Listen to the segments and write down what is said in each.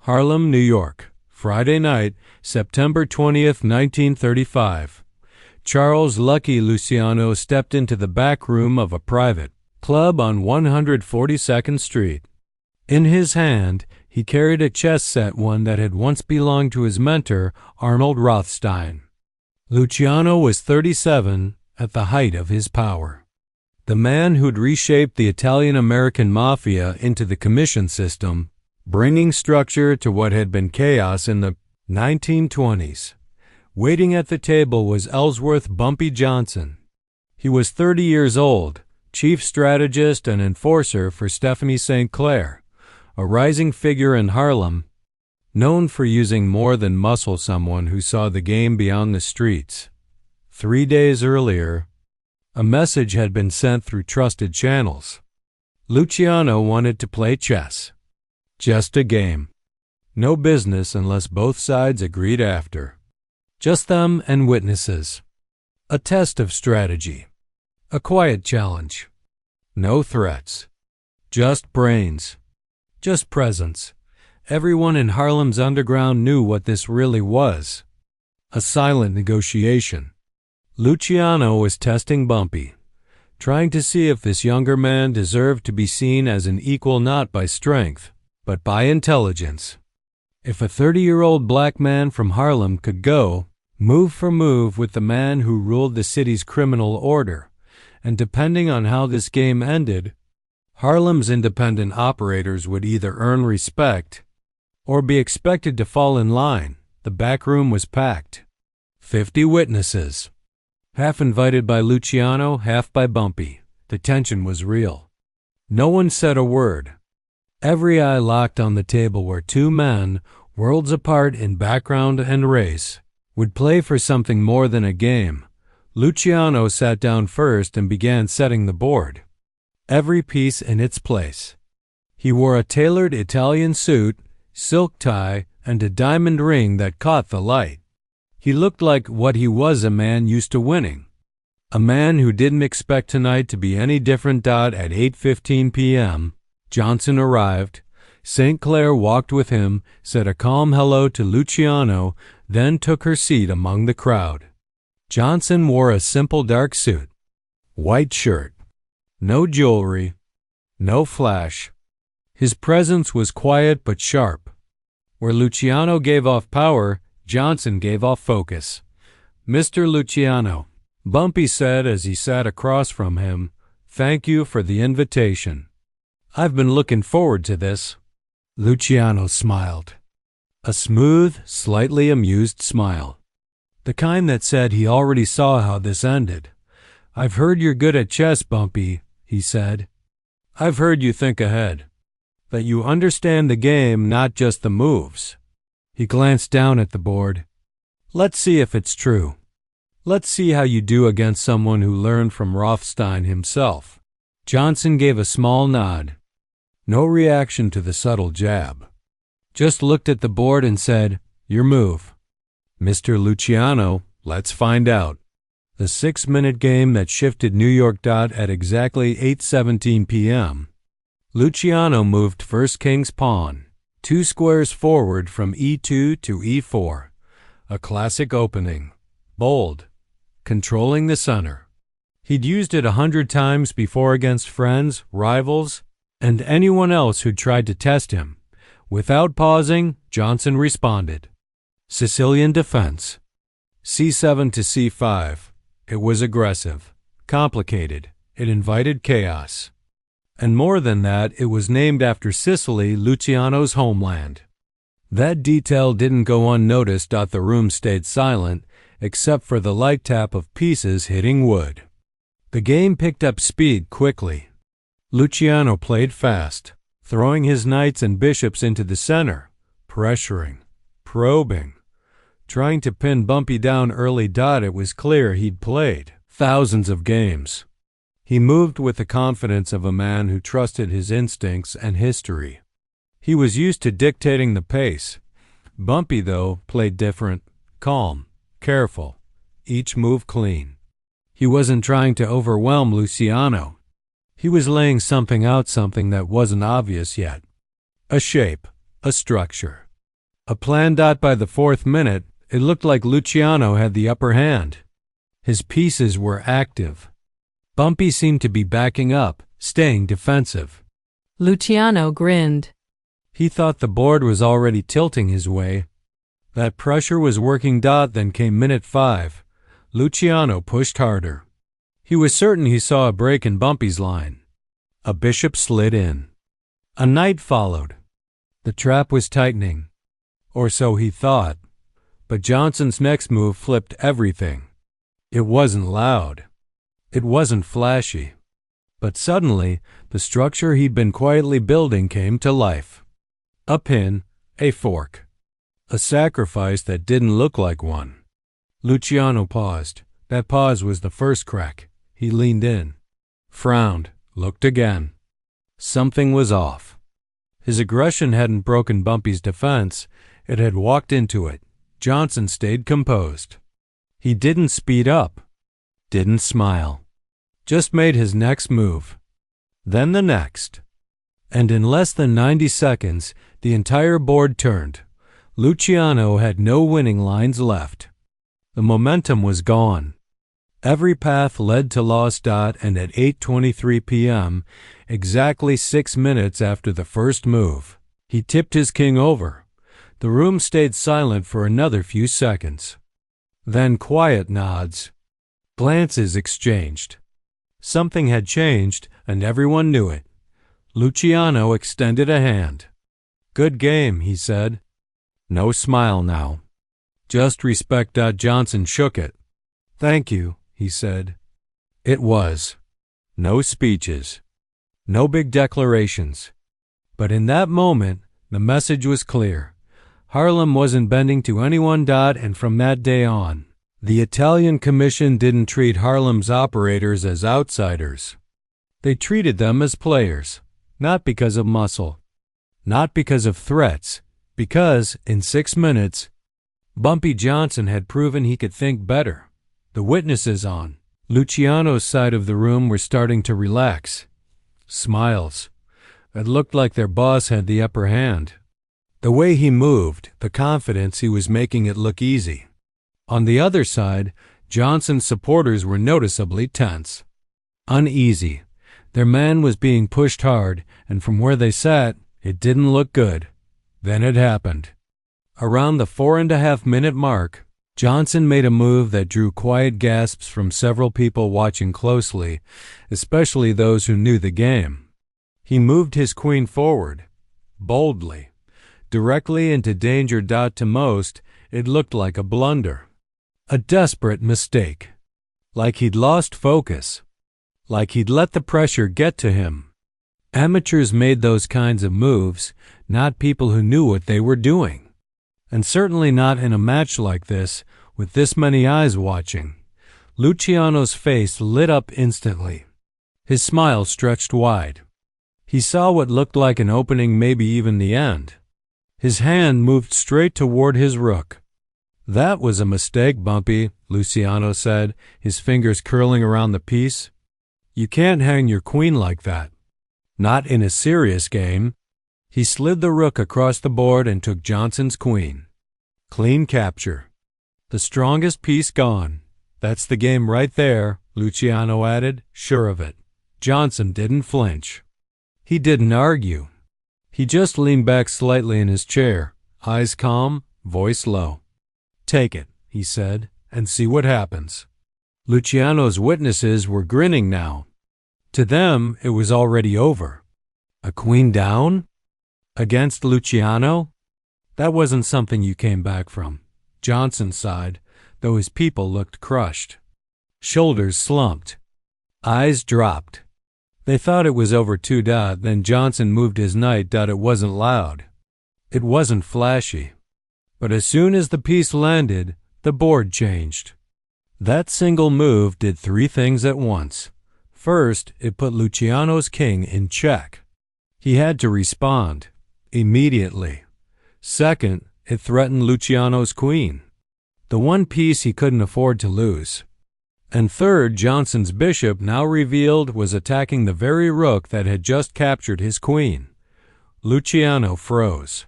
Harlem, New York, Friday night, September 20th, 1935. Charles Lucky Luciano stepped into the back room of a private club on 142nd Street. In his hand, he carried a chess set, one that had once belonged to his mentor, Arnold Rothstein. Luciano was 37, at the height of his power. The man who'd reshaped the Italian-American mafia into the commission system, bringing structure to what had been chaos in the 1920s. Waiting at the table was Ellsworth Bumpy Johnson. He was 30 years old, chief strategist and enforcer for Stephanie St. Clair, a rising figure in Harlem, known for using more than muscle, someone who saw the game beyond the streets. 3 days earlier, a message had been sent through trusted channels. Luciano wanted to play chess. Just a game. No business unless both sides agreed after. Just them and witnesses. A test of strategy. A quiet challenge. No threats. Just brains. Just presence. Everyone in Harlem's underground knew what this really was. A silent negotiation. Luciano was testing Bumpy, trying to see if this younger man deserved to be seen as an equal not by strength, but by intelligence. If a 30-year-old black man from Harlem could go, move for move, with the man who ruled the city's criminal order, and depending on how this game ended, Harlem's independent operators would either earn respect or be expected to fall in line. The back room was packed. 50 witnesses. Half invited by Luciano, half by Bumpy. The tension was real. No one said a word. Every eye locked on the table where two men, worlds apart in background and race, would play for something more than a game. Luciano sat down first and began setting the board. Every piece in its place. He wore a tailored Italian suit, silk tie, and a diamond ring that caught the light. He looked like what he was, a man used to winning. A man who didn't expect tonight to be any different. At 8:15 p.m., Johnson arrived. St. Clair walked with him, said a calm hello to Luciano, then took her seat among the crowd. Johnson wore a simple dark suit, white shirt, no jewelry, no flash. His presence was quiet but sharp. Where Luciano gave off power, Johnson gave off focus. "Mr. Luciano," Bumpy said as he sat across from him, "thank you for the invitation. I've been looking forward to this." Luciano smiled. A smooth, slightly amused smile. The kind that said he already saw how this ended. "I've heard you're good at chess, Bumpy," he said. "I've heard you think ahead. That you understand the game, not just the moves." He glanced down at the board. "Let's see if it's true. Let's see how you do against someone who learned from Rothstein himself." Johnson gave a small nod. No reaction to the subtle jab. Just looked at the board and said, "Your move." "Mr. Luciano, let's find out." The 6-minute game that shifted New York. At exactly 8:17 p.m., Luciano moved first king's pawn, 2 squares forward from E2 to E4. A classic opening. Bold. Controlling the center. He'd used it 100 times before against friends, rivals, and anyone else who'd tried to test him. Without pausing, Johnson responded. Sicilian defense. C7 to C5. It was aggressive. Complicated. It invited chaos. And more than that, it was named after Sicily, Luciano's homeland. That detail didn't go unnoticed. The room stayed silent, except for the light tap of pieces hitting wood. The game picked up speed quickly. Luciano played fast, throwing his knights and bishops into the center, pressuring, probing, trying to pin Bumpy down early. It was clear he'd played thousands of games. He moved with the confidence of a man who trusted his instincts and history. He was used to dictating the pace. Bumpy, though, played different, calm, careful, each move clean. He wasn't trying to overwhelm Luciano. He was laying something out, something that wasn't obvious yet. A shape, a structure. A plan. By the fourth minute, it looked like Luciano had the upper hand. His pieces were active. Bumpy seemed to be backing up, staying defensive. Luciano grinned. He thought the board was already tilting his way. That pressure was working. Then came minute 5. Luciano pushed harder. He was certain he saw a break in Bumpy's line. A bishop slid in. A knight followed. The trap was tightening. Or so he thought. But Johnson's next move flipped everything. It wasn't loud. It wasn't flashy. But suddenly, the structure he'd been quietly building came to life. A pin, a fork. A sacrifice that didn't look like one. Luciano paused. That pause was the first crack. He leaned in, frowned, looked again. Something was off. His aggression hadn't broken Bumpy's defense. It had walked into it. Johnson stayed composed. He didn't speed up. Didn't smile. Just made his next move. Then the next. And in less than 90 seconds, the entire board turned. Luciano had no winning lines left. The momentum was gone. Every path led to lost. And at 8:23 p.m., exactly 6 minutes after the first move, he tipped his king over. The room stayed silent for another few seconds. Then quiet nods. Glances exchanged. Something had changed, and everyone knew it. Luciano extended a hand. "Good game," he said. No smile now. Just respect. Johnson shook it. "Thank you," he said. It was. No speeches. No big declarations. But in that moment, the message was clear. Harlem wasn't bending to anyone. And from that day on, the Italian Commission didn't treat Harlem's operators as outsiders. They treated them as players, not because of muscle, not because of threats, because, in 6 minutes, Bumpy Johnson had proven he could think better. The witnesses on Luciano's side of the room were starting to relax. Smiles. It looked like their boss had the upper hand. The way he moved, the confidence, he was making it look easy. On the other side, Johnson's supporters were noticeably tense. Uneasy. Their man was being pushed hard, and from where they sat, it didn't look good. Then it happened. Around the 4.5-minute mark, Johnson made a move that drew quiet gasps from several people watching closely, especially those who knew the game. He moved his queen forward, boldly, directly into danger. To most, it looked like a blunder. A desperate mistake. Like he'd lost focus. Like he'd let the pressure get to him. Amateurs made those kinds of moves, not people who knew what they were doing. And certainly not in a match like this, with this many eyes watching. Luciano's face lit up instantly. His smile stretched wide. He saw what looked like an opening, maybe even the end. His hand moved straight toward his rook. "That was a mistake, Bumpy," Luciano said, his fingers curling around the piece. "You can't hang your queen like that. Not in a serious game." He slid the rook across the board and took Johnson's queen. Clean capture. The strongest piece gone. "That's the game right there," Luciano added, sure of it. Johnson didn't flinch. He didn't argue. He just leaned back slightly in his chair, eyes calm, voice low. "Take it," he said, "and see what happens." Luciano's witnesses were grinning now. To them, it was already over. A queen down? Against Luciano? That wasn't something you came back from. Johnson sighed, though his people looked crushed. Shoulders slumped. Eyes dropped. They thought it was over too. Then Johnson moved his knight. It wasn't loud. It wasn't flashy. But as soon as the piece landed, the board changed. That single move did 3 things at once. First, it put Luciano's king in check. He had to respond, immediately. Second, it threatened Luciano's queen, the one piece he couldn't afford to lose. And third, Johnson's bishop, now revealed, was attacking the very rook that had just captured his queen. Luciano froze.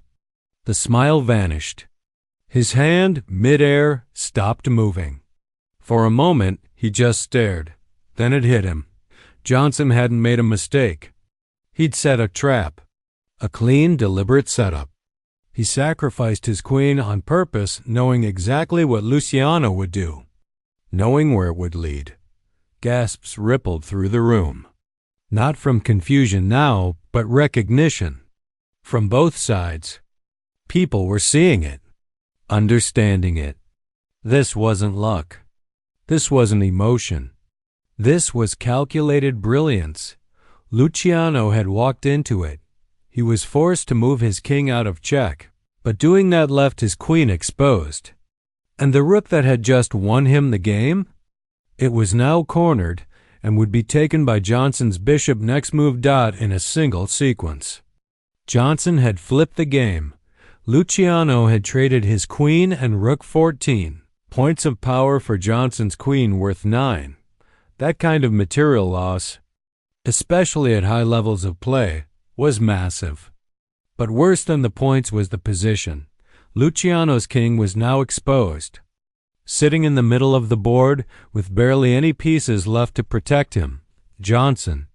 The smile vanished. His hand, mid-air, stopped moving. For a moment, he just stared. Then it hit him. Johnson hadn't made a mistake. He'd set a trap. A clean, deliberate setup. He sacrificed his queen on purpose, knowing exactly what Luciano would do. Knowing where it would lead. Gasps rippled through the room. Not from confusion now, but recognition. From both sides. People were seeing it. Understanding it. This wasn't luck. This wasn't emotion. This was calculated brilliance. Luciano had walked into it. He was forced to move his king out of check, but doing that left his queen exposed. And the rook that had just won him the game? It was now cornered and would be taken by Johnson's bishop next move. In a single sequence. Johnson had flipped the game. Luciano had traded his queen and rook 14 points of power for Johnson's queen worth 9. That kind of material loss, especially at high levels of play, was massive. But worse than the points was the position. Luciano's king was now exposed, sitting in the middle of the board with barely any pieces left to protect him. Johnson,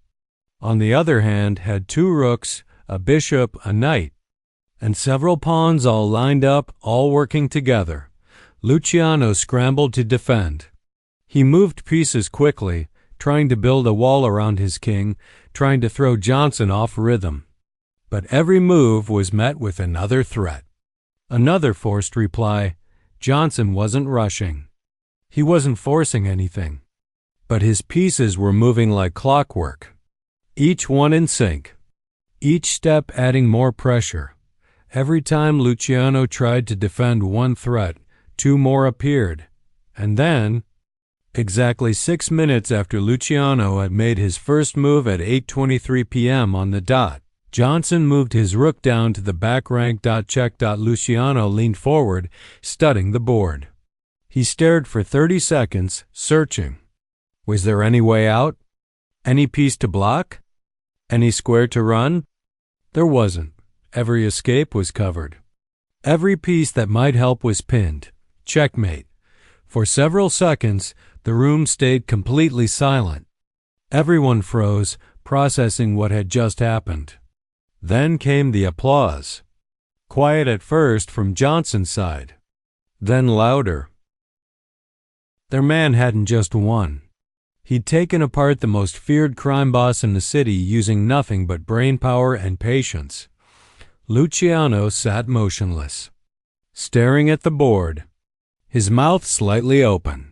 on the other hand, had 2 rooks, a bishop, a knight, and several pawns all lined up, all working together. Luciano scrambled to defend. He moved pieces quickly, trying to build a wall around his king, trying to throw Johnson off rhythm. But every move was met with another threat. Another forced reply. Johnson wasn't rushing. He wasn't forcing anything. But his pieces were moving like clockwork. Each one in sync. Each step adding more pressure. Every time Luciano tried to defend one threat, 2 more appeared. And then, exactly 6 minutes after Luciano had made his first move at 8:23 p.m. on the dot, Johnson moved his rook down to the back rank. Check. Luciano leaned forward, studying the board. He stared for 30 seconds, searching. Was there any way out? Any piece to block? Any square to run? There wasn't. Every escape was covered. Every piece that might help was pinned. Checkmate. For several seconds, the room stayed completely silent. Everyone froze, processing what had just happened. Then came the applause. Quiet at first from Johnson's side. Then louder. Their man hadn't just won. He'd taken apart the most feared crime boss in the city using nothing but brainpower and patience. Luciano sat motionless, staring at the board, his mouth slightly open.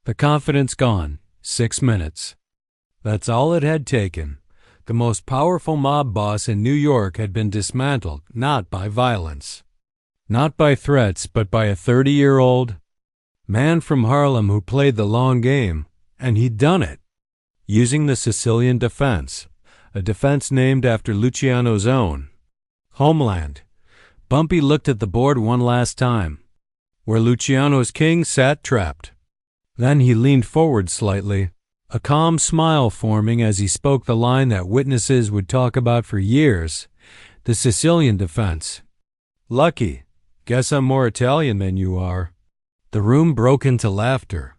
The confidence gone. 6 minutes. That's all it had taken. The most powerful mob boss in New York had been dismantled, not by violence, not by threats, but by a 30-year-old man from Harlem who played the long game, and he'd done it, using the Sicilian defense, a defense named after Luciano's own homeland. Bumpy looked at the board one last time, where Luciano's king sat trapped. Then he leaned forward slightly, a calm smile forming as he spoke the line that witnesses would talk about for years, the Sicilian defense. Lucky. Guess I'm more Italian than you are. The room broke into laughter.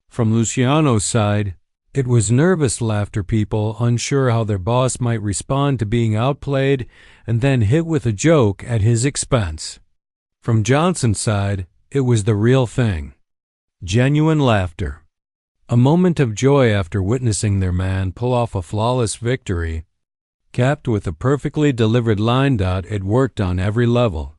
From Luciano's side, it was nervous laughter, people unsure how their boss might respond to being outplayed and then hit with a joke at his expense. From Johnson's side, it was the real thing. Genuine laughter. A moment of joy after witnessing their man pull off a flawless victory, capped with a perfectly delivered line. It worked on every level.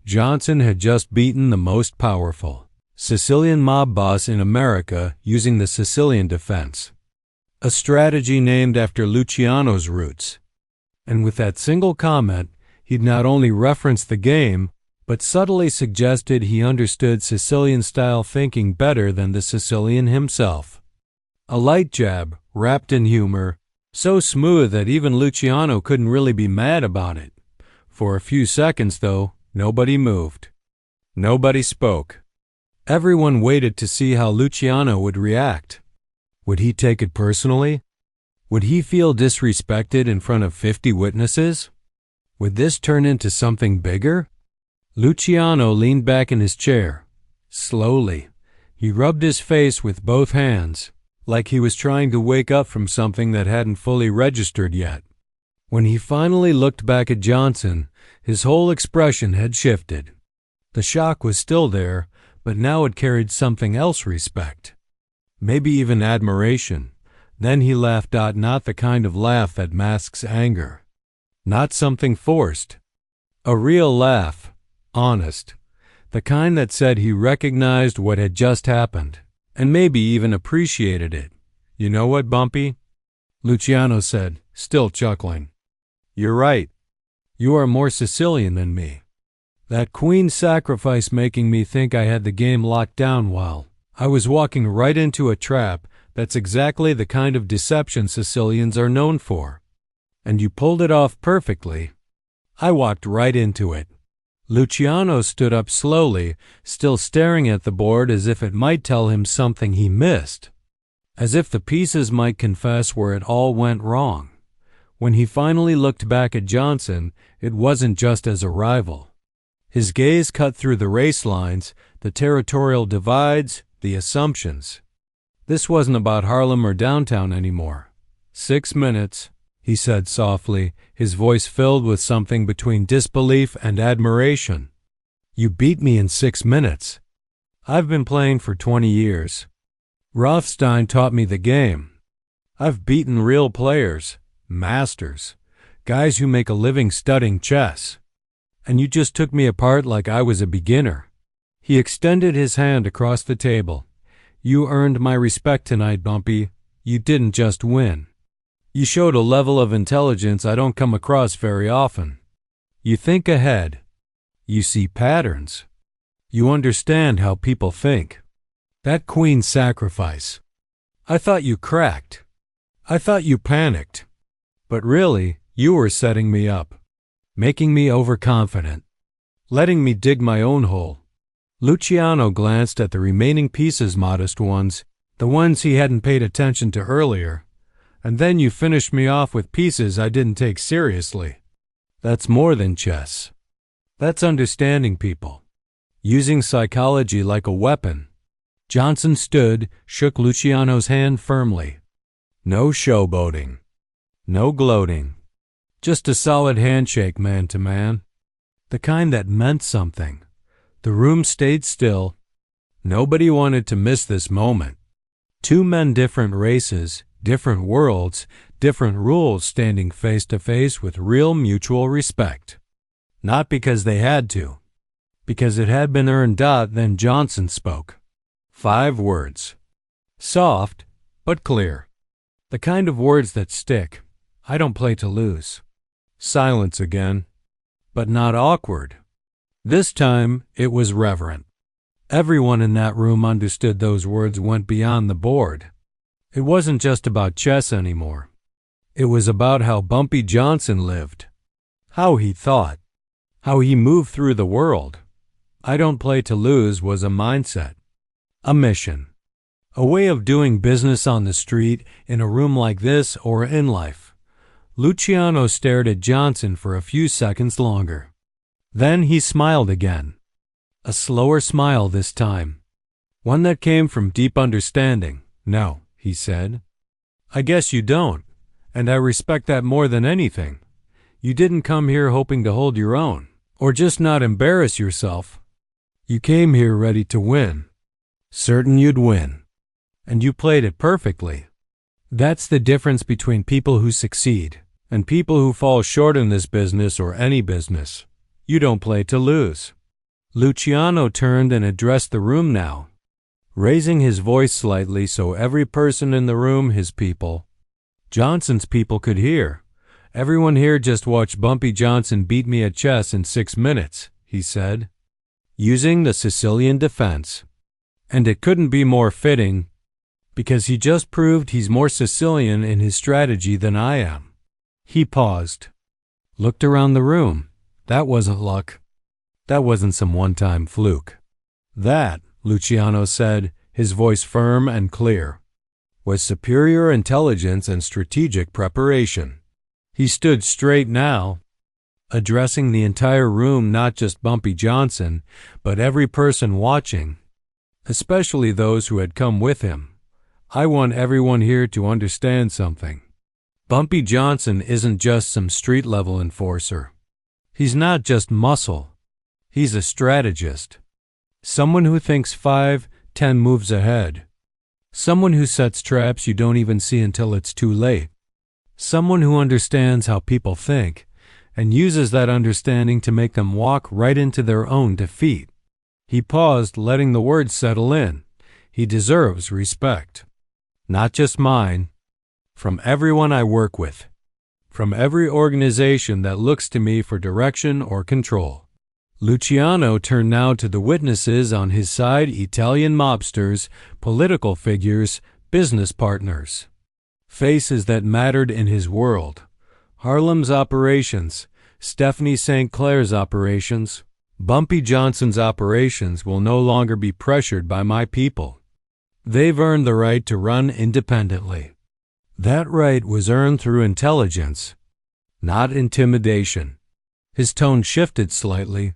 Johnson had just beaten the most powerful Sicilian mob boss in America using the Sicilian defense, a strategy named after Luciano's roots. And with that single comment, he'd not only referenced the game, but subtly suggested he understood Sicilian-style thinking better than the Sicilian himself. A light jab, wrapped in humor, so smooth that even Luciano couldn't really be mad about it. For a few seconds, though, nobody moved. Nobody spoke. Everyone waited to see how Luciano would react. Would he take it personally? Would he feel disrespected in front of 50 witnesses? Would this turn into something bigger? Luciano leaned back in his chair. Slowly, he rubbed his face with both hands, like he was trying to wake up from something that hadn't fully registered yet. When he finally looked back at Johnson, his whole expression had shifted. The shock was still there, but now it carried something else: respect. Maybe even admiration. Then he laughed out, not the kind of laugh that masks anger. Not something forced. A real laugh. Honest. The kind that said he recognized what had just happened, and maybe even appreciated it. "You know what, Bumpy?" Luciano said, still chuckling. "You're right. You are more Sicilian than me. That queen's sacrifice making me think I had the game locked down while I was walking right into a trap. That's exactly the kind of deception Sicilians are known for. And you pulled it off perfectly. I walked right into it." Luciano stood up slowly, still staring at the board as if it might tell him something he missed, as if the pieces might confess where it all went wrong. When he finally looked back at Johnson, it wasn't just as a rival. His gaze cut through the race lines, the territorial divides, the assumptions. This wasn't about Harlem or downtown anymore. 6 minutes, he said softly, his voice filled with something between disbelief and admiration. "You beat me in 6 minutes. I've been playing for 20 years. Rothstein taught me the game. I've beaten real players, masters, guys who make a living studying chess. And you just took me apart like I was a beginner." He extended his hand across the table. "You earned my respect tonight, Bumpy. You didn't just win. You showed a level of intelligence I don't come across very often. You think ahead. You see patterns. You understand how people think. That queen's sacrifice. I thought you cracked. I thought you panicked. But really, you were setting me up, making me overconfident, letting me dig my own hole." Luciano glanced at the remaining pieces, modest ones, the ones he hadn't paid attention to earlier. "And then you finished me off with pieces I didn't take seriously. That's more than chess. That's understanding people, using psychology like a weapon." Johnson stood, shook Luciano's hand firmly. No showboating. No gloating. Just a solid handshake, man to man. The kind that meant something. The room stayed still. Nobody wanted to miss this moment. Two men, different races, different worlds, different rules, standing face to face with real mutual respect. Not because they had to, because it had been earned. Then Johnson spoke. 5 words. Soft, but clear. The kind of words that stick. "I don't play to lose." Silence again, but not awkward. This time, it was reverent. Everyone in that room understood those words went beyond the board. It wasn't just about chess anymore. It was about how Bumpy Johnson lived, how he thought, how he moved through the world. "I don't play to lose" was a mindset, a mission, a way of doing business on the street, in a room like this, or in life. Luciano stared at Johnson for a few seconds longer. Then he smiled again. A slower smile this time. One that came from deep understanding. "No," he said. "I guess you don't, and I respect that more than anything. You didn't come here hoping to hold your own, or just not embarrass yourself. You came here ready to win, certain you'd win, and you played it perfectly. That's the difference between people who succeed and people who fall short in this business or any business. You don't play to lose." Luciano turned and addressed the room now, raising his voice slightly so every person in the room, his people, Johnson's people, could hear. "Everyone here just watched Bumpy Johnson beat me at chess in 6 minutes, he said, using the Sicilian defense. And it couldn't be more fitting, because he just proved he's more Sicilian in his strategy than I am." He paused, looked around the room. That wasn't luck. That wasn't some one-time fluke. That, Luciano said, his voice firm and clear, was superior intelligence and strategic preparation. He stood straight now. addressing the entire room, not just Bumpy Johnson, but every person watching, especially those who had come with him. I want everyone here to understand something. Bumpy Johnson isn't just some street-level enforcer. He's not just muscle. He's a strategist. Someone who thinks 5, 10 moves ahead. Someone who sets traps you don't even see until it's too late. Someone who understands how people think and uses that understanding to make them walk right into their own defeat. He paused, letting the words settle in. He deserves respect. Not just mine. From everyone I work with. From every organization that looks to me for direction or control. Luciano turned now to the witnesses on his side: Italian mobsters, political figures, business partners. Faces that mattered in his world. Harlem's operations, Stephanie St. Clair's operations, Bumpy Johnson's operations will no longer be pressured by my people. They've earned the right to run independently. That right was earned through intelligence, not intimidation. His tone shifted slightly,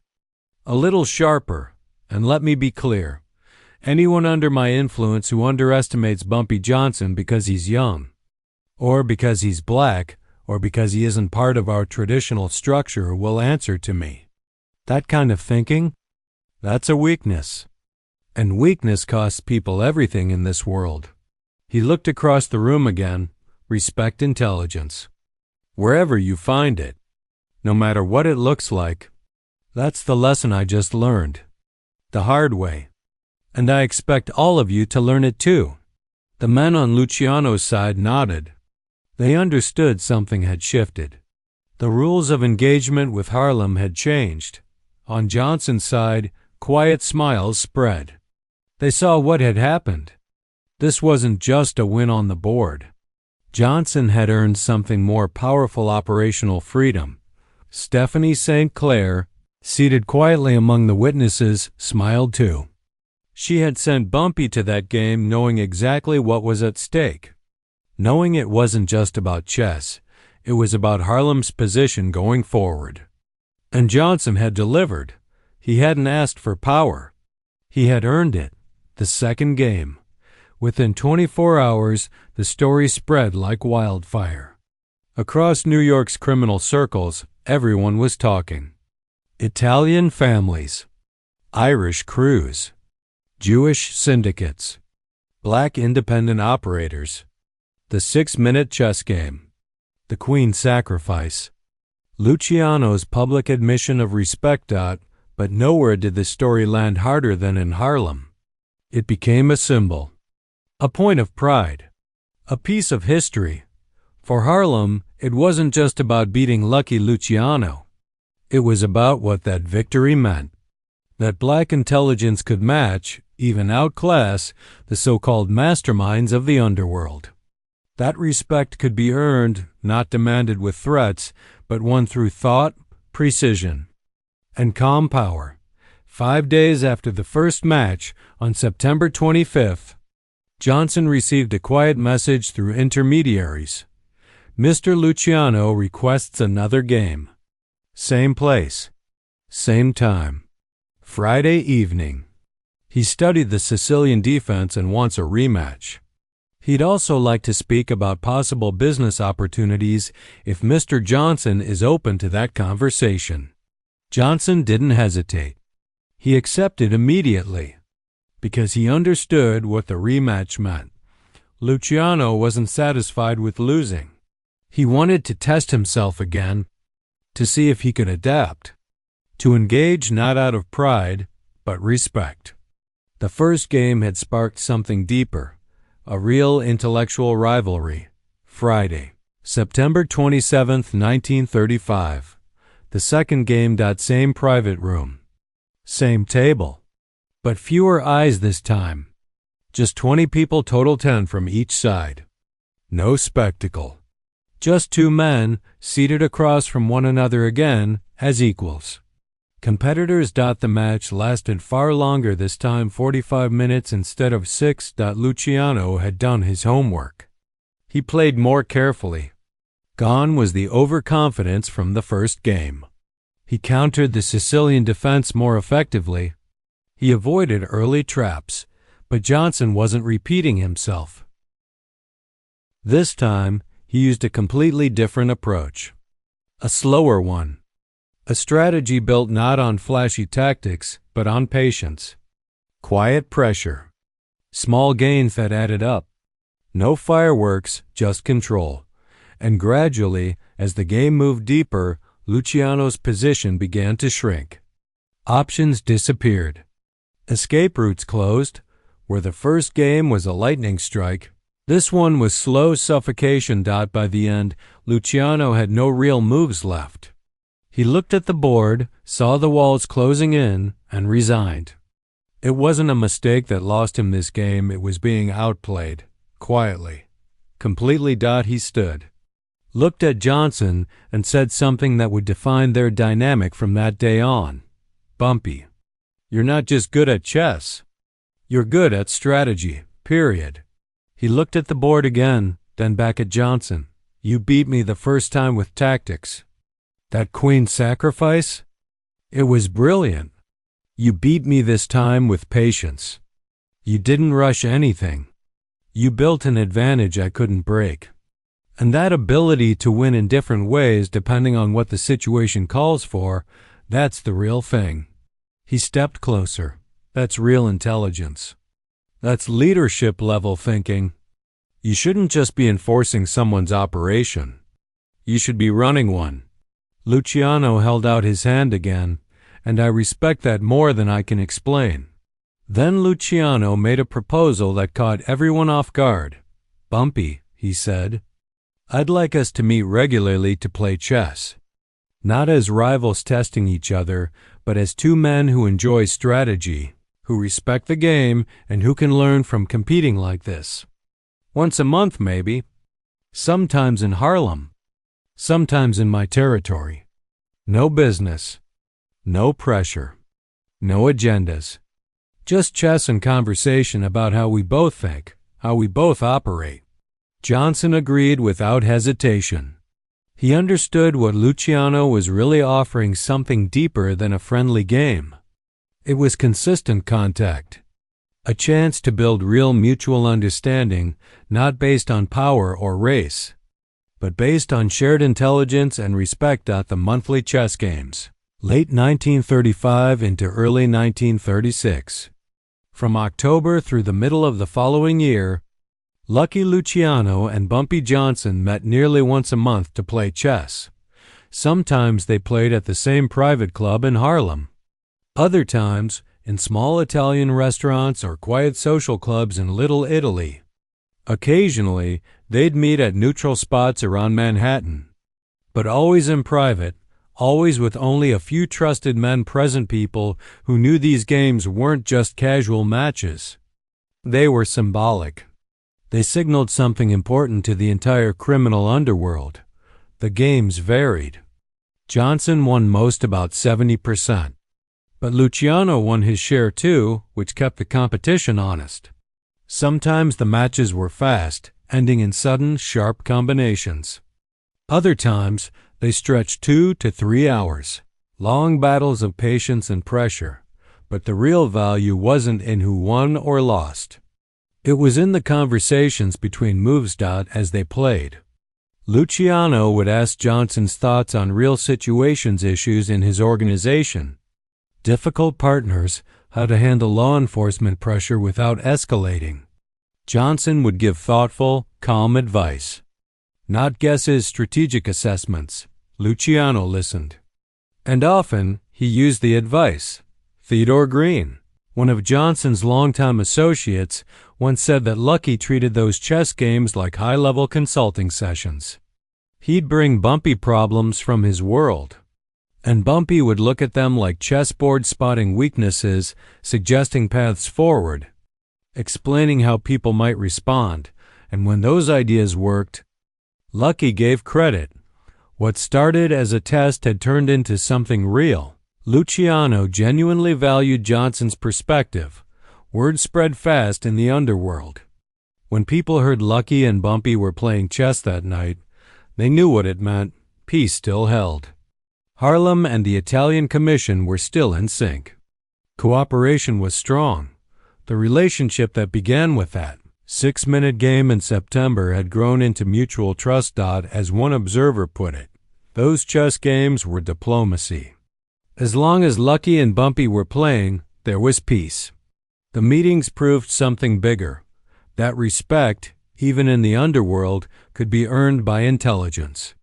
a little sharper, and let me be clear. Anyone under my influence who underestimates Bumpy Johnson because he's young, or because he's black, or because he isn't part of our traditional structure will answer to me. That kind of thinking? That's a weakness. And weakness costs people everything in this world. He looked across the room again. Respect intelligence. Wherever you find it, no matter what it looks like. That's the lesson I just learned. The hard way. And I expect all of you to learn it too. The men on Luciano's side nodded. They understood something had shifted. The rules of engagement with Harlem had changed. On Johnson's side, quiet smiles spread. They saw what had happened. This wasn't just a win on the board. Johnson had earned something more powerful: operational freedom. Stephanie St. Clair, seated quietly among the witnesses, smiled too. She had sent Bumpy to that game knowing exactly what was at stake. Knowing it wasn't just about chess, it was about Harlem's position going forward. And Johnson had delivered. He hadn't asked for power. He had earned it. The second game. Within 24 hours, the story spread like wildfire. Across New York's criminal circles, everyone was talking. Italian families, Irish crews, Jewish syndicates, black independent operators, the 6-minute chess game, the Queen's sacrifice, Luciano's public admission of respect. But nowhere did the story land harder than in Harlem. It became a symbol. A point of pride, a piece of history. For Harlem, it wasn't just about beating Lucky Luciano. It was about what that victory meant. That black intelligence could match, even outclass, the so-called masterminds of the underworld. That respect could be earned, not demanded with threats, but won through thought, precision, and calm power. 5 days after the first match, on September 25th, Johnson received a quiet message through intermediaries. Mr. Luciano requests another game. Same place. Same time. Friday evening. He studied the Sicilian defense and wants a rematch. He'd also like to speak about possible business opportunities if Mr. Johnson is open to that conversation. Johnson didn't hesitate. He accepted immediately, because he understood what the rematch meant. Luciano wasn't satisfied with losing. He wanted to test himself again, to see if he could adapt, to engage not out of pride, but respect. The first game had sparked something deeper, a real intellectual rivalry. Friday, September 27, 1935. The second game. Same private room. Same table. But fewer eyes this time. Just 20 people total, 10 from each side. No spectacle. Just two men seated across from one another again as equals. Competitors. The match lasted far longer this time, 45 minutes instead of 6. Luciano had done his homework. He played more carefully. Gone was the overconfidence from the first game. He countered the Sicilian defense more effectively. He avoided early traps, but Johnson wasn't repeating himself. This time, he used a completely different approach. A slower one. A strategy built not on flashy tactics, but on patience. Quiet pressure. Small gains that added up. No fireworks, just control. And gradually, as the game moved deeper, Luciano's position began to shrink. Options disappeared. Escape routes closed. Where the first game was a lightning strike, this one was slow suffocation. By the end, Luciano had no real moves left. He looked at the board, saw the walls closing in, and resigned. It wasn't a mistake that lost him this game, it was being outplayed. Quietly. Completely. He stood, looked at Johnson, and said something that would define their dynamic from that day on. Bumpy, you're not just good at chess. You're good at strategy, period. He looked at the board again, then back at Johnson. You beat me the first time with tactics. That queen sacrifice? It was brilliant. You beat me this time with patience. You didn't rush anything. You built an advantage I couldn't break. And that ability to win in different ways depending on what the situation calls for, that's the real thing. He stepped closer. That's real intelligence. That's leadership level thinking. You shouldn't just be enforcing someone's operation. You should be running one. Luciano held out his hand again, and I respect that more than I can explain. Then Luciano made a proposal that caught everyone off guard. Bumpy, he said, I'd like us to meet regularly to play chess. Not as rivals testing each other, but as two men who enjoy strategy, who respect the game, and who can learn from competing like this. Once a month, maybe. Sometimes in Harlem. Sometimes in my territory. No business. No pressure. No agendas. Just chess and conversation about how we both think, how we both operate. Johnson agreed without hesitation. He understood what Luciano was really offering, something deeper than a friendly game. It was consistent contact, a chance to build real mutual understanding, not based on power or race, but based on shared intelligence and respect. The monthly chess games, late 1935 into early 1936. From October through the middle of the following year, Lucky Luciano and Bumpy Johnson met nearly once a month to play chess. Sometimes they played at the same private club in Harlem. Other times, in small Italian restaurants or quiet social clubs in Little Italy. Occasionally, they'd meet at neutral spots around Manhattan. But always in private, always with only a few trusted men present, people who knew these games weren't just casual matches. They were symbolic. They signaled something important to the entire criminal underworld. The games varied. Johnson won most, about 70%. But Luciano won his share too, which kept the competition honest. Sometimes the matches were fast, ending in sudden, sharp combinations. Other times, they stretched 2 to 3 hours. Long battles of patience and pressure. But the real value wasn't in who won or lost. It was in the conversations between moves. As they played. Luciano would ask Johnson's thoughts on real situations, issues in his organization. Difficult partners, how to handle law enforcement pressure without escalating. Johnson would give thoughtful, calm advice. Not guesses, strategic assessments. Luciano listened. And often, he used the advice. Theodore Green, one of Johnson's longtime associates, once said that Lucky treated those chess games like high-level consulting sessions. He'd bring Bumpy problems from his world, and Bumpy would look at them like chessboard, spotting weaknesses, suggesting paths forward, explaining how people might respond, and when those ideas worked, Lucky gave credit. What started as a test had turned into something real. Luciano genuinely valued Johnson's perspective. Word spread fast in the underworld. When people heard Lucky and Bumpy were playing chess that night, they knew what it meant. Peace still held. Harlem and the Italian Commission were still in sync. Cooperation was strong. The relationship that began with that 6-minute game in September had grown into mutual trust. As one observer put it, those chess games were diplomacy. As long as Lucky and Bumpy were playing, there was peace. The meetings proved something bigger, that respect, even in the underworld, could be earned by intelligence.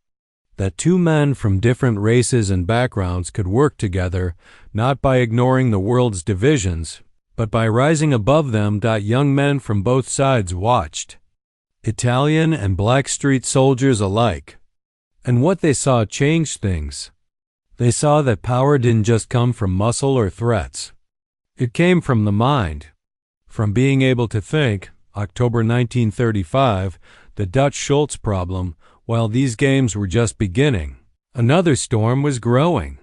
That two men from different races and backgrounds could work together, not by ignoring the world's divisions, but by rising above them. Young men from both sides watched, Italian and black street soldiers alike. And what they saw changed things. They saw that power didn't just come from muscle or threats. It came from the mind. From being able to think, October 1935, the Dutch Schultz problem, while these games were just beginning, another storm was growing.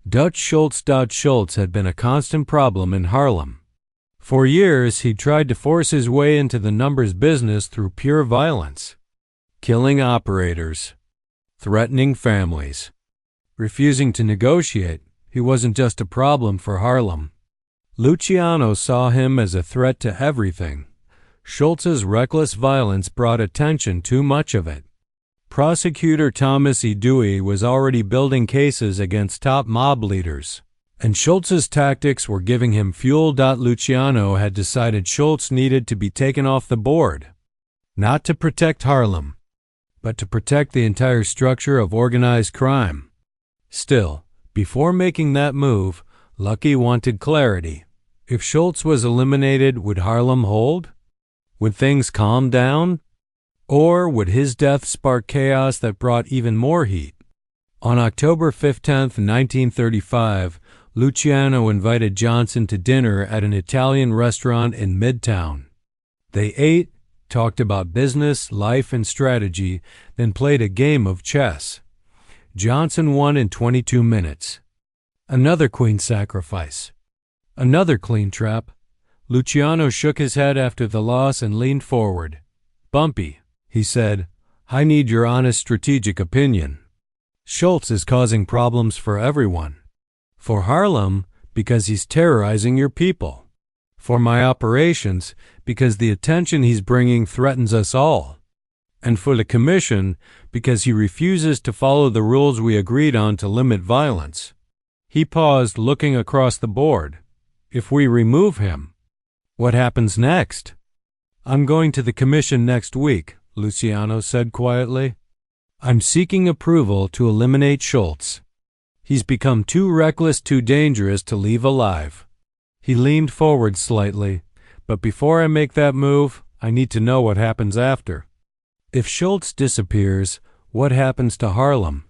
Dutch Schultz. Schultz had been a constant problem in Harlem. For years, he tried to force his way into the numbers business through pure violence, killing operators, threatening families. Refusing to negotiate, he wasn't just a problem for Harlem. Luciano saw him as a threat to everything. Schultz's reckless violence brought attention, too much of it. Prosecutor Thomas E. Dewey was already building cases against top mob leaders, and Schultz's tactics were giving him fuel. Luciano had decided Schultz needed to be taken off the board, not to protect Harlem, but to protect the entire structure of organized crime. Still, before making that move, Lucky wanted clarity. If Schultz was eliminated, would Harlem hold? Would things calm down? Or would his death spark chaos that brought even more heat? On October 15, 1935, Luciano invited Johnson to dinner at an Italian restaurant in Midtown. They ate, talked about business, life, and strategy, then played a game of chess. Johnson won in 22 minutes. Another queen sacrifice. Another clean trap. Luciano shook his head after the loss and leaned forward. "Bumpy," he said, "I need your honest strategic opinion. Schultz is causing problems for everyone. For Harlem, because he's terrorizing your people. For my operations, because the attention he's bringing threatens us all. And for the Commission, because he refuses to follow the rules we agreed on to limit violence." He paused, looking across the board. "If we remove him, what happens next?" "I'm going to the Commission next week," Luciano said quietly. "I'm seeking approval to eliminate Schultz. He's become too reckless, too dangerous to leave alive." He leaned forward slightly. "But before I make that move, I need to know what happens after. If Schultz disappears, what happens to Harlem?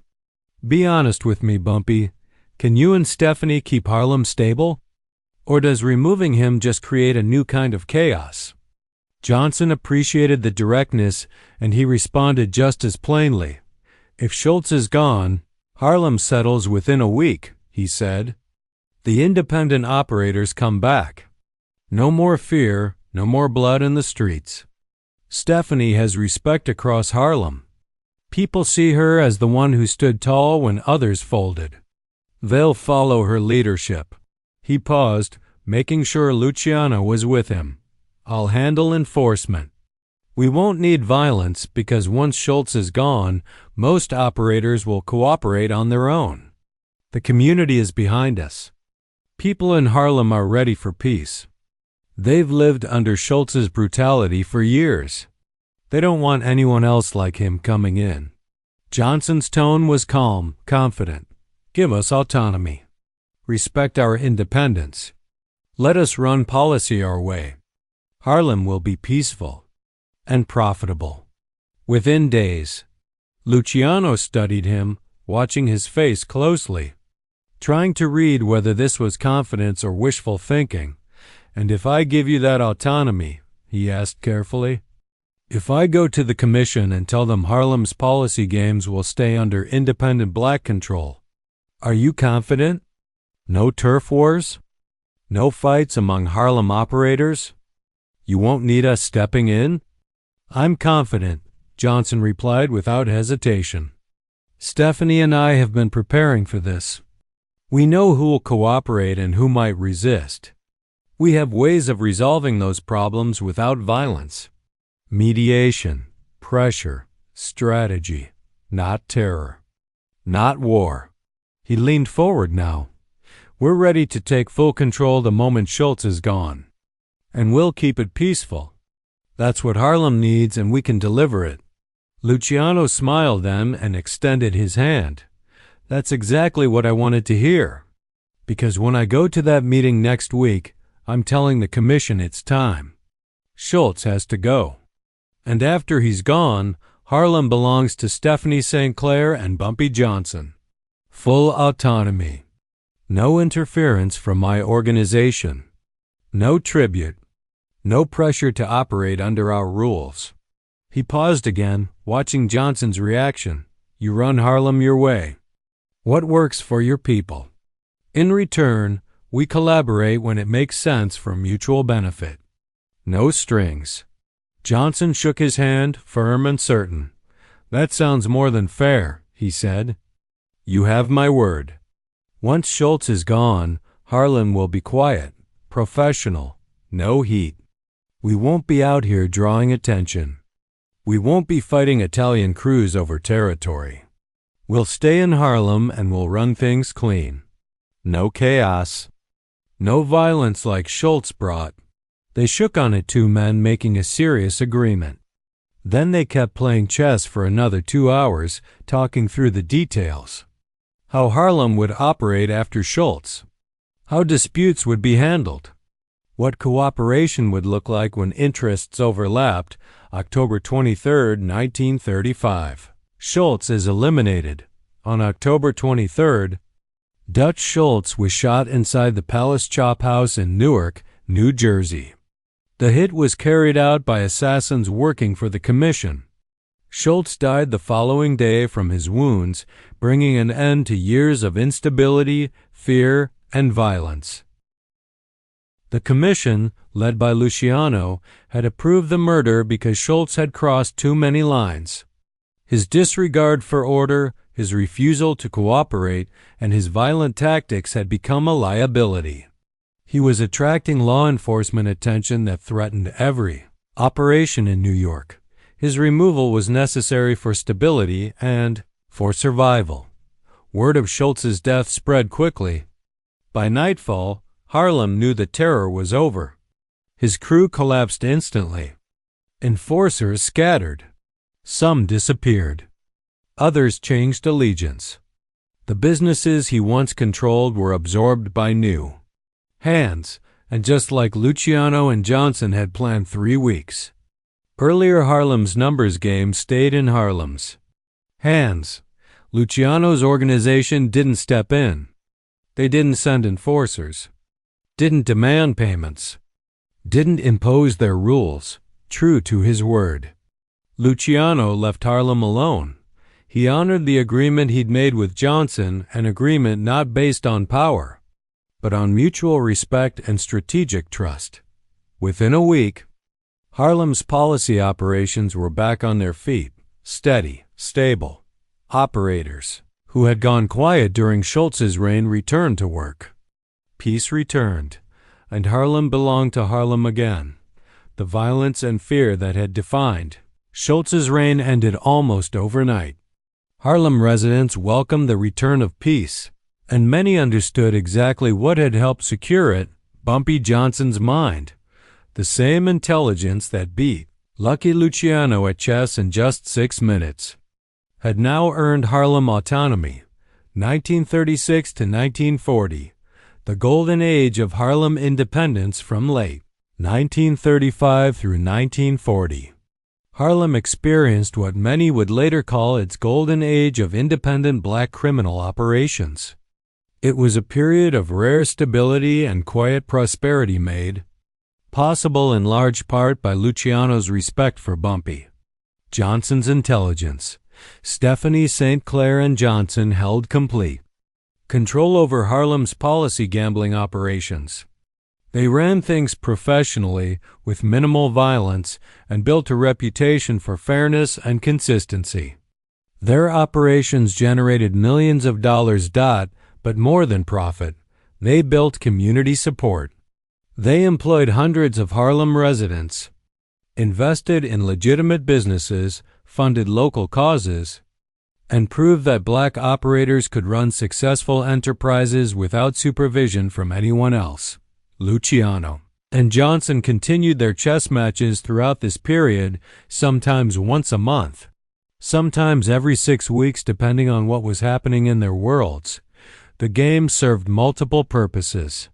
Be honest with me, Bumpy. Can you and Stephanie keep Harlem stable? Or does removing him just create a new kind of chaos?" Johnson appreciated the directness, and he responded just as plainly. "If Schultz is gone, Harlem settles within a week," he said. "The independent operators come back. No more fear, no more blood in the streets. Stephanie has respect across Harlem. People see her as the one who stood tall when others folded. They'll follow her leadership." He paused, making sure Luciano was with him. "I'll handle enforcement. We won't need violence because once Schultz is gone, most operators will cooperate on their own. The community is behind us. People in Harlem are ready for peace. They've lived under Schultz's brutality for years. They don't want anyone else like him coming in." Johnson's tone was calm, confident. "Give us autonomy. Respect our independence. Let us run policy our way. Harlem will be peaceful and profitable." Within days, Luciano studied him, watching his face closely, trying to read whether this was confidence or wishful thinking. "And if I give you that autonomy," he asked carefully, "if I go to the Commission and tell them Harlem's policy games will stay under independent black control, are you confident? No turf wars? No fights among Harlem operators? You won't need us stepping in?" "I'm confident," Johnson replied without hesitation. Stephanie and I have been preparing for this. We know who will cooperate and who might resist. We have ways of resolving those problems without violence. Mediation, pressure, strategy, not terror, not war. He leaned forward now. We're ready to take full control the moment Schultz is gone. And we'll keep it peaceful. That's what Harlem needs, and we can deliver it. Luciano smiled then and extended his hand. That's exactly what I wanted to hear. Because when I go to that meeting next week, I'm telling the commission it's time. Schultz has to go. And after he's gone, Harlem belongs to Stephanie St. Clair and Bumpy Johnson. Full autonomy. No interference from my organization. No tribute. No pressure to operate under our rules. He paused again, watching Johnson's reaction. You run Harlem your way. What works for your people? In return, we collaborate when it makes sense for mutual benefit. No strings. Johnson shook his hand, firm and certain. That sounds more than fair, he said. You have my word. Once Schultz is gone, Harlem will be quiet, professional, no heat. We won't be out here drawing attention. We won't be fighting Italian crews over territory. We'll stay in Harlem and we'll run things clean. No chaos. No violence like Schultz brought. They shook on it, two men making a serious agreement. Then they kept playing chess for another 2 hours, talking through the details. How Harlem would operate after Schultz. How disputes would be handled. What cooperation would look like when interests overlapped. October 23, 1935. Schultz is eliminated. On October 23rd, Dutch Schultz was shot inside the Palace Chop House in Newark, New Jersey. The hit was carried out by assassins working for the commission. Schultz died the following day from his wounds, bringing an end to years of instability, fear, and violence. The commission, led by Luciano, had approved the murder because Schultz had crossed too many lines. His disregard for order, his refusal to cooperate, and his violent tactics had become a liability. He was attracting law enforcement attention that threatened every operation in New York. His removal was necessary for stability and for survival. Word of Schultz's death spread quickly. By nightfall, Harlem knew the terror was over. His crew collapsed instantly. Enforcers scattered. Some disappeared. Others changed allegiance. The businesses he once controlled were absorbed by new hands, and just like Luciano and Johnson had planned 3 weeks. Earlier Harlem's numbers game stayed in Harlem's hands. Luciano's organization didn't step in. They didn't send enforcers. Didn't demand payments. Didn't impose their rules, true to his word. Luciano left Harlem alone. He honored the agreement he'd made with Johnson, an agreement not based on power, but on mutual respect and strategic trust. Within a week, Harlem's policy operations were back on their feet, steady, stable. Operators, who had gone quiet during Schultz's reign, returned to work. Peace returned, and Harlem belonged to Harlem again. The violence and fear that had defined Schultz's reign ended almost overnight. Harlem residents welcomed the return of peace, and many understood exactly what had helped secure it: Bumpy Johnson's mind. The same intelligence that beat Lucky Luciano at chess in just 6 minutes had now earned Harlem autonomy. 1936 to 1940, the golden age of Harlem independence from late 1935 through 1940. Harlem experienced what many would later call its golden age of independent black criminal operations. It was a period of rare stability and quiet prosperity made possible in large part by Luciano's respect for Bumpy. Johnson's intelligence. Stephanie St. Clair and Johnson held complete control over Harlem's policy gambling operations. They ran things professionally with minimal violence and built a reputation for fairness and consistency. Their operations generated millions of dollars. But more than profit, they built community support. They employed hundreds of Harlem residents, invested in legitimate businesses, funded local causes, and proved that black operators could run successful enterprises without supervision from anyone else. Luciano and Johnson continued their chess matches throughout this period, sometimes once a month, sometimes every 6 weeks depending on what was happening in their worlds. The game served multiple purposes.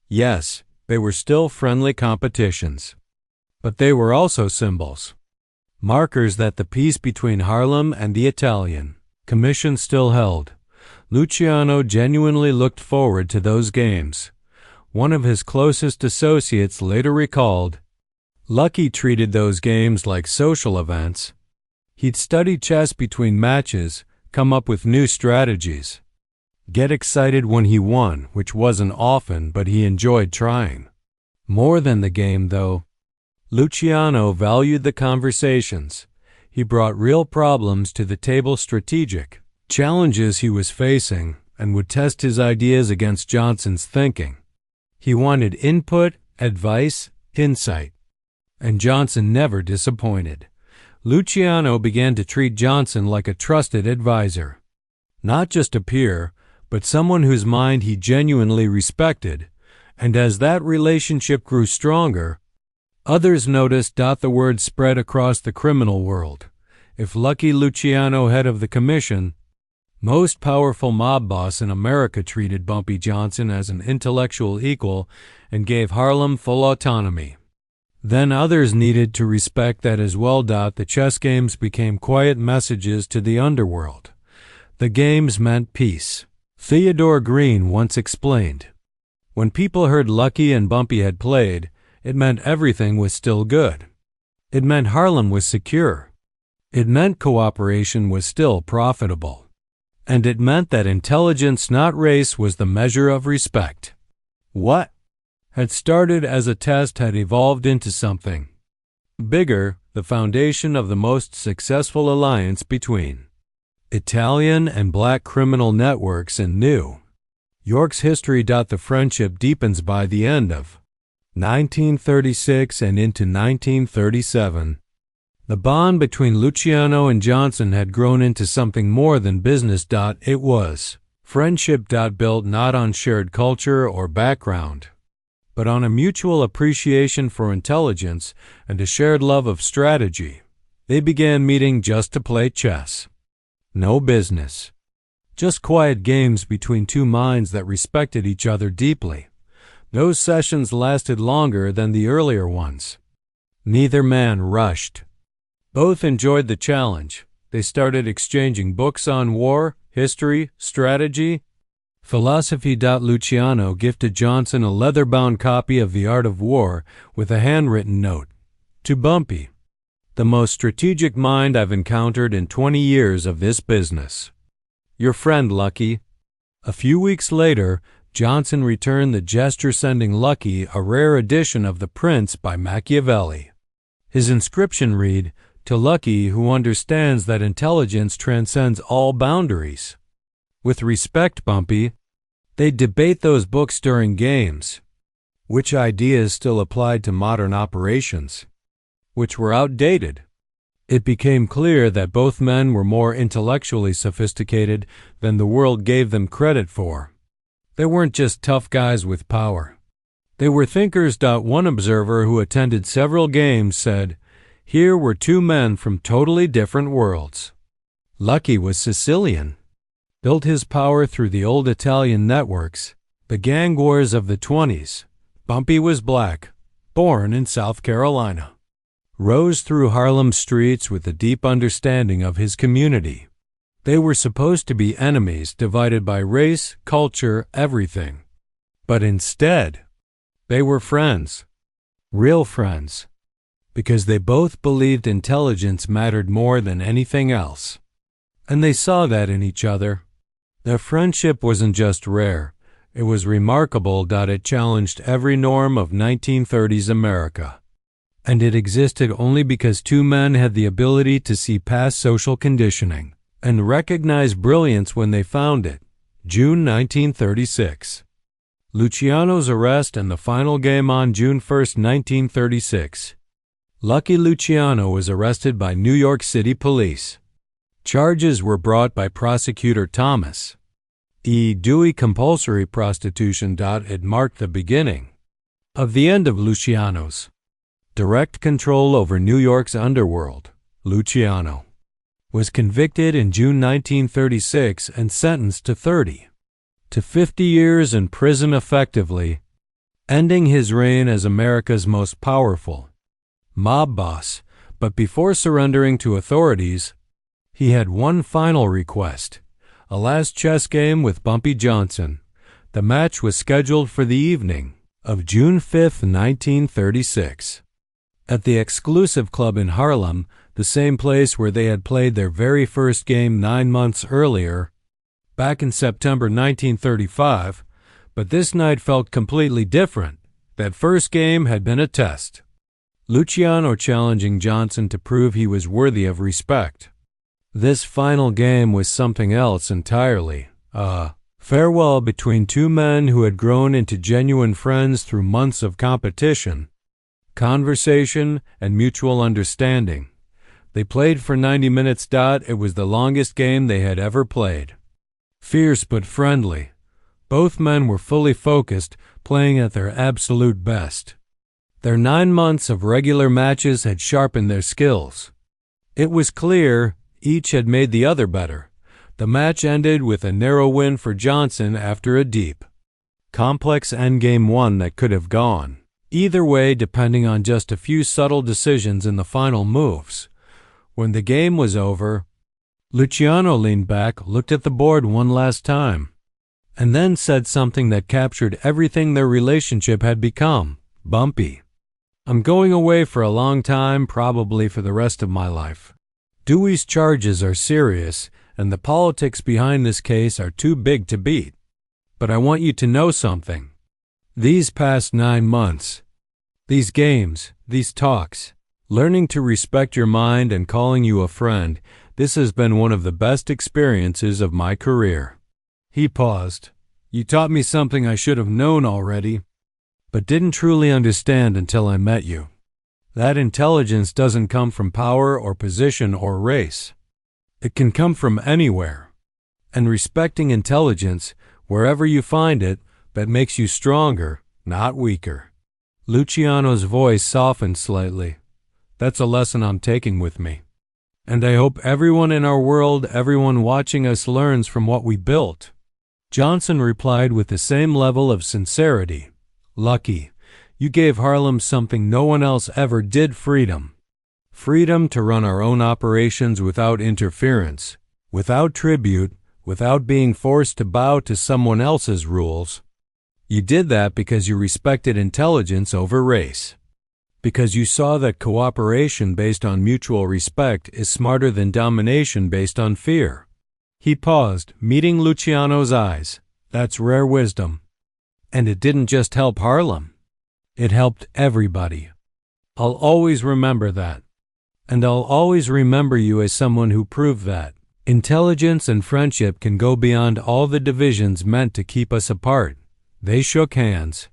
Yes, they were still friendly competitions, but they were also symbols, markers that the peace between Harlem and the Italian Commission still held. Luciano genuinely looked forward to those games. One of his closest associates later recalled, Lucky treated those games like social events. He'd study chess between matches, come up with new strategies, get excited when he won, which wasn't often, but he enjoyed trying. More than the game, though, Luciano valued the conversations. He brought real problems to the table, strategic challenges he was facing, and would test his ideas against Johnson's thinking. He wanted input, advice, insight, and Johnson never disappointed. Luciano began to treat Johnson like a trusted advisor, not just a peer, but someone whose mind he genuinely respected, and as that relationship grew stronger, others noticed. The word spread across the criminal world. If Lucky Luciano, head of the commission, most powerful mob boss in America, treated Bumpy Johnson as an intellectual equal and gave Harlem full autonomy, then others needed to respect that as well. The chess games became quiet messages to the underworld. The games meant peace. Theodore Green once explained, when people heard Lucky and Bumpy had played, it meant everything was still good. It meant Harlem was secure. It meant cooperation was still profitable. And it meant that intelligence, not race, was the measure of respect. What had started as a test had evolved into something bigger, the foundation of the most successful alliance between Italian and black criminal networks in New York's history. The friendship deepens by the end of 1936 and into 1937. The bond between Luciano and Johnson had grown into something more than business. It was friendship built not on shared culture or background, but on a mutual appreciation for intelligence and a shared love of strategy. They began meeting just to play chess. No business. Just quiet games between two minds that respected each other deeply. Those sessions lasted longer than the earlier ones. Neither man rushed. Both enjoyed the challenge. They started exchanging books on war, history, strategy, philosophy. Luciano gifted Johnson a leather-bound copy of The Art of War with a handwritten note. To Bumpy, the most strategic mind I've encountered in 20 years of this business. Your friend, Lucky. A few weeks later, Johnson returned the gesture, sending Lucky a rare edition of The Prince by Machiavelli. His inscription read, to Lucky, who understands that intelligence transcends all boundaries. With respect, Bumpy. They'd debate those books during games. Which ideas still applied to modern operations? Which were outdated? It became clear that both men were more intellectually sophisticated than the world gave them credit for. They weren't just tough guys with power. They were thinkers. One observer who attended several games said, here were two men from totally different worlds. Lucky was Sicilian, built his power through the old Italian networks, the gang wars of the 20s. Bumpy was black, born in South Carolina, rose through Harlem streets with a deep understanding of his community. They were supposed to be enemies, divided by race, culture, everything. But instead, they were friends, real friends, because they both believed intelligence mattered more than anything else. And they saw that in each other. Their friendship wasn't just rare, it was remarkable. It challenged every norm of 1930s America. And it existed only because two men had the ability to see past social conditioning. and recognized brilliance when they found it. June 1936. Luciano's arrest and the final game on June 1, 1936. Lucky Luciano was arrested by New York City police. Charges were brought by prosecutor Thomas E. Dewey. Compulsory prostitution. It marked the beginning of the end of Luciano's direct control over New York's underworld. Luciano was convicted in June 1936 and sentenced to 30 to 50 years in prison, effectively ending his reign as America's most powerful mob boss. But before surrendering to authorities, he had one final request: a last chess game with Bumpy Johnson. The match was scheduled for the evening of June 5, 1936, at the exclusive club in Harlem, the same place where they had played their very first game 9 months earlier, back in September 1935. But this night felt completely different. That first game had been a test. Luciano challenging Johnson to prove he was worthy of respect. This final game was something else entirely. A farewell between two men who had grown into genuine friends through months of competition, conversation, and mutual understanding. They played for 90 minutes. It was the longest game they had ever played. Fierce but friendly. Both men were fully focused, playing at their absolute best. Their 9 months of regular matches had sharpened their skills. It was clear each had made the other better. The match ended with a narrow win for Johnson after a deep, complex endgame one that could have gone either way depending on just a few subtle decisions in the final moves. When the game was over, Luciano leaned back, looked at the board one last time, and then said something that captured everything their relationship had become. Bumpy, I'm going away for a long time, probably for the rest of my life. Dewey's charges are serious, and the politics behind this case are too big to beat. But I want you to know something. These past 9 months, these games, these talks, learning to respect your mind and calling you a friend, this has been one of the best experiences of my career. He paused. You taught me something I should have known already, but didn't truly understand until I met you. That intelligence doesn't come from power or position or race. It can come from anywhere. And respecting intelligence, wherever you find it, that makes you stronger, not weaker. Luciano's voice softened slightly. That's a lesson I'm taking with me. And I hope everyone in our world, everyone watching us, learns from what we built. Johnson replied with the same level of sincerity. Lucky, you gave Harlem something no one else ever did: freedom. Freedom to run our own operations without interference, without tribute, without being forced to bow to someone else's rules. You did that because you respected intelligence over race. Because you saw that cooperation based on mutual respect is smarter than domination based on fear. He paused, meeting Luciano's eyes. That's rare wisdom. And it didn't just help Harlem. It helped everybody. I'll always remember that. And I'll always remember you as someone who proved that intelligence and friendship can go beyond all the divisions meant to keep us apart. They shook hands.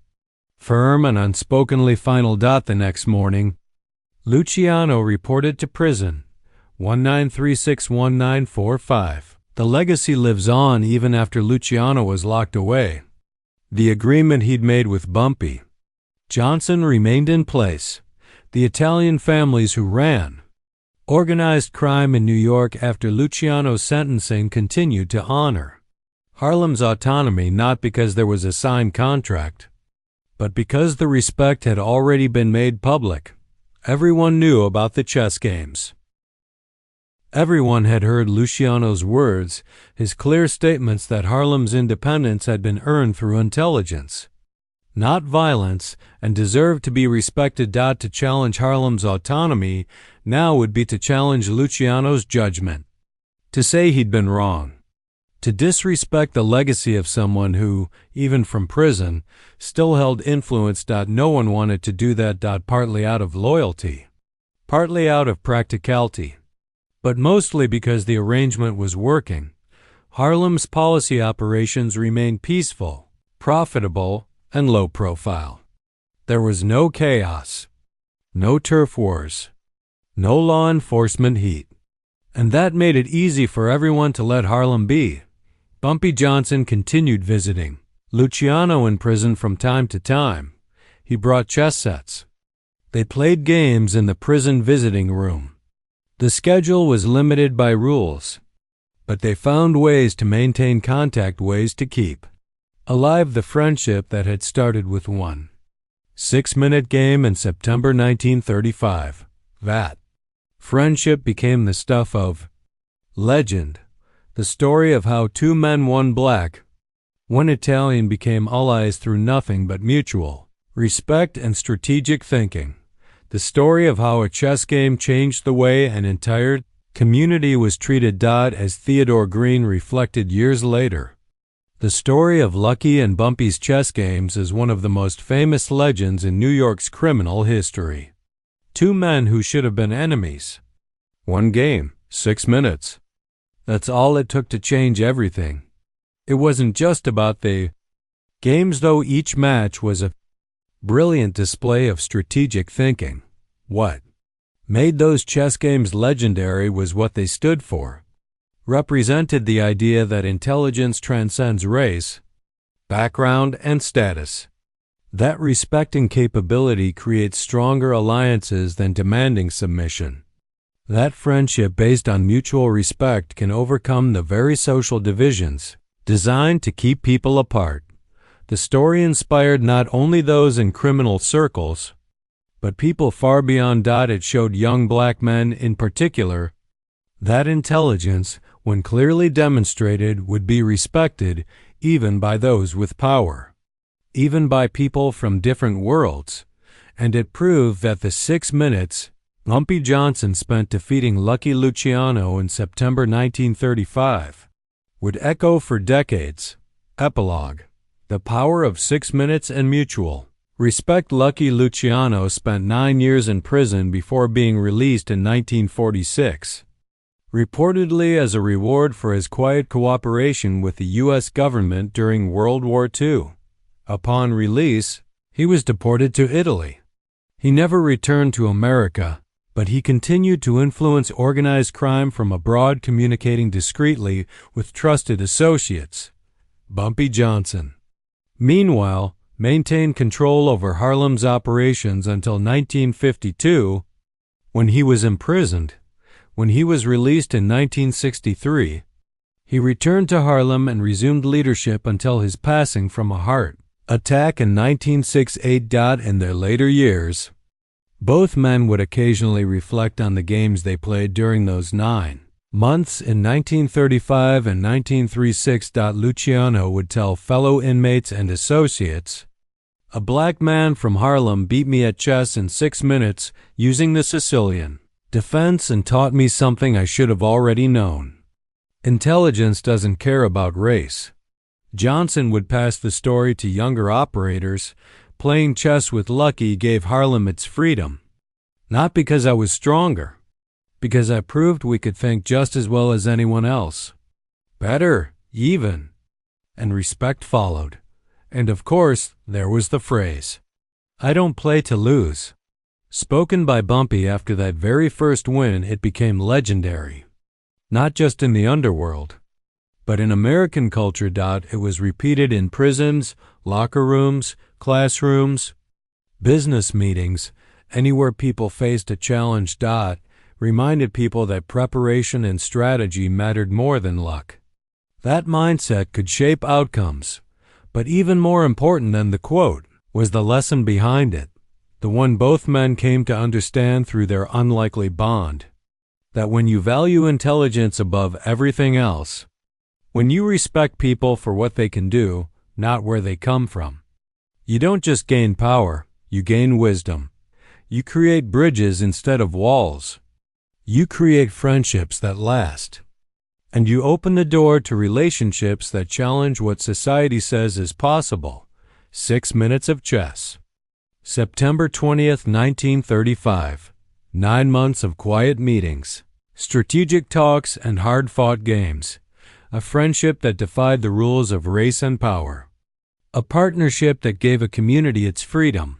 Firm and unspokenly final. The next morning, Luciano reported to prison. 1936-1945. The legacy lives on even after Luciano was locked away. The agreement he'd made with Bumpy Johnson remained in place. The Italian families who ran organized crime in New York after Luciano's sentencing continued to honor Harlem's autonomy, not because there was a signed contract, but because the respect had already been made public. Everyone knew about the chess games. Everyone had heard Luciano's words, his clear statements that Harlem's independence had been earned through intelligence, not violence, and deserved to be respected. To challenge Harlem's autonomy now would be to challenge Luciano's judgment, to say he'd been wrong, to disrespect the legacy of someone who, even from prison, still held influence. No one wanted to do that. Partly out of loyalty, partly out of practicality. but mostly because the arrangement was working. Harlem's policy operations remained peaceful, profitable, and low profile. There was no chaos, no turf wars, no law enforcement heat. And that made it easy for everyone to let Harlem be. Bumpy Johnson continued visiting Luciano in prison from time to time. He brought chess sets. They played games in the prison visiting room. The schedule was limited by rules, but they found ways to maintain contact, ways to keep alive the friendship that had started with one 6-minute game in September 1935. That friendship became the stuff of legend, the story of how two men, one black, one Italian, became allies through nothing but mutual respect and strategic thinking. The story of how a chess game changed the way an entire community was treated. As Theodore Green reflected years later, the story of Lucky and Bumpy's chess games is one of the most famous legends in New York's criminal history. Two men who should have been enemies. One game, 6 minutes. That's all it took to change everything. It wasn't just about the games, though. Each match was a brilliant display of strategic thinking. What made those chess games legendary was what they stood for. Represented the idea that intelligence transcends race, background, and status. That respecting capability creates stronger alliances than demanding submission. That friendship based on mutual respect can overcome the very social divisions designed to keep people apart. The story inspired not only those in criminal circles, but people far beyond. It showed young black men in particular that intelligence, when clearly demonstrated, would be respected even by those with power, even by people from different worlds. And it proved that the 6 minutes Bumpy Johnson spent defeating Lucky Luciano in September 1935 would echo for decades. Epilogue: the power of 6 minutes and mutual respect. Lucky Luciano spent 9 years in prison before being released in 1946, reportedly as a reward for his quiet cooperation with the U.S. government during World War II. Upon release, he was deported to Italy. He never returned to America, but he continued to influence organized crime from abroad, communicating discreetly with trusted associates. Bumpy Johnson, meanwhile, maintained control over Harlem's operations until 1952, when he was imprisoned. When he was released in 1963, he returned to Harlem and resumed leadership until his passing from a heart attack in 1968. In their later years, both men would occasionally reflect on the games they played during those 9 months in 1935 and 1936. Luciano would tell fellow inmates and associates, "A black man from Harlem beat me at chess in 6 minutes using the Sicilian defense and taught me something I should have already known. Intelligence doesn't care about race." Johnson would pass the story to younger operators. "Playing chess with Lucky gave Harlem its freedom. Not because I was stronger, because I proved we could think just as well as anyone else. Better, even." And respect followed. And of course, there was the phrase, "I don't play to lose." Spoken by Bumpy after that very first win, it became legendary. Not just in the underworld, but in American culture. It was repeated in prisons, locker rooms, classrooms, business meetings, anywhere people faced a challenge. Reminded people that preparation and strategy mattered more than luck. That mindset could shape outcomes. But even more important than the quote was the lesson behind it, the one both men came to understand through their unlikely bond. That when you value intelligence above everything else, when you respect people for what they can do, not where they come from, you don't just gain power, you gain wisdom. You create bridges instead of walls. You create friendships that last. And you open the door to relationships that challenge what society says is possible. 6 minutes of chess. September 20th, 1935. 9 months of quiet meetings. strategic talks, and hard-fought games. A friendship that defied the rules of race and power. A partnership that gave a community its freedom.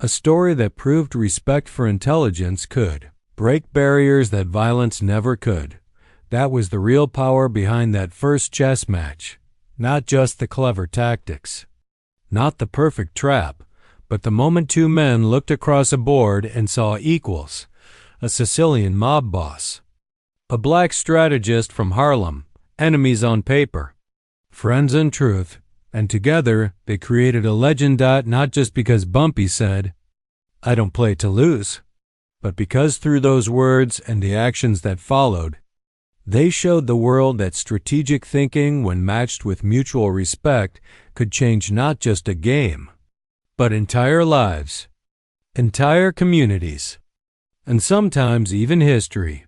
A story that proved respect for intelligence could break barriers that violence never could. That was the real power behind that first chess match. Not just the clever tactics. Not the perfect trap, but the moment two men looked across a board and saw equals. A Sicilian mob boss. A black strategist from Harlem. Enemies on paper. Friends in truth. And together, they created a legend. Not just because Bumpy said, "I don't play to lose," but because through those words and the actions that followed, they showed the world that strategic thinking, when matched with mutual respect, could change not just a game, but entire lives, entire communities, and sometimes even history.